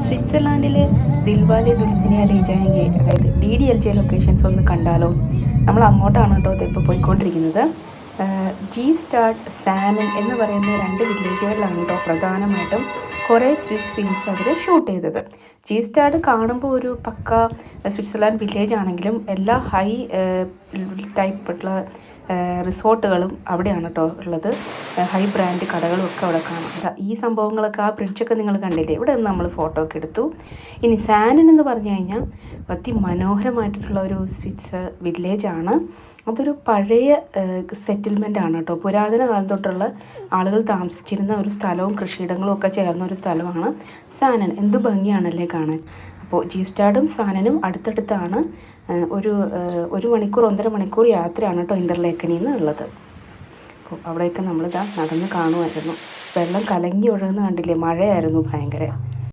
സ്വിറ്റ്സർലാൻഡിൽ ദിൽവാലെ ദുൽഹനിയ ലേ ജായെങ്കെ, അതായത് DDLJ locations ഒന്ന് കണ്ടാലോ? നമ്മൾ അങ്ങോട്ടാണ് കേട്ടോ ഇപ്പോൾ പോയിക്കൊണ്ടിരിക്കുന്നത്. ജി സ്റ്റാഡ്, സാനൻ എന്ന് പറയുന്ന 2 വില്ലേജുകളിലാണ് കേട്ടോ പ്രധാനമായിട്ടും കുറേ സ്വിസ് സീൻസ് അവർ ഷൂട്ട് ചെയ്തത്. ജി സ്റ്റാഡ് കാണുമ്പോൾ ഒരു പക്ക സ്വിറ്റ്സർലാൻഡ് വില്ലേജ് ആണെങ്കിലും എല്ലാ ഹൈ ടൈപ്പുള്ള റിസോർട്ടുകളും അവിടെയാണ് കേട്ടോ ഉള്ളത്. ഹൈ ബ്രാൻഡ് കടകളും ഒക്കെ അവിടെ കാണാം. ഈ സംഭവങ്ങളൊക്കെ, ആ ബ്രിഡ്ജൊക്കെ നിങ്ങൾ കണ്ടില്ലേ? ഇവിടെ നിന്ന് നമ്മൾ ഫോട്ടോ ഒക്കെ എടുത്തു. ഇനി സാനൻ എന്ന് പറഞ്ഞു കഴിഞ്ഞാൽ അതിമനോഹരമായിട്ടുള്ള ഒരു സ്വിസ് വില്ലേജാണ്. അതൊരു പഴയ സെറ്റിൽമെൻ്റ് ആണ് കേട്ടോ. പുരാതന കാലം തൊട്ടുള്ള ആളുകൾ താമസിച്ചിരുന്ന ഒരു സ്ഥലവും കൃഷിയിടങ്ങളും ഒക്കെ ചേർന്ന ഒരു സ്ഥലമാണ് സാനൻ. എന്തു ഭംഗിയാണല്ലേ കാണാൻ. അപ്പോൾ ജി സ്റ്റാഡും സാനനും അടുത്തടുത്താണ്. ഒരു മണിക്കൂർ 1.5 മണിക്കൂർ യാത്രയാണ് കേട്ടോ ഇൻ്റർലേക്കനിൽ നിന്ന് ഉള്ളത്. അപ്പോൾ അവിടെയൊക്കെ നമ്മളിതാ നടന്ന് കാണുമായിരുന്നു. വെള്ളം കലങ്ങി ഒഴുകുന്ന കണ്ടില്ലേ? മഴയായിരുന്നു ഭയങ്കര.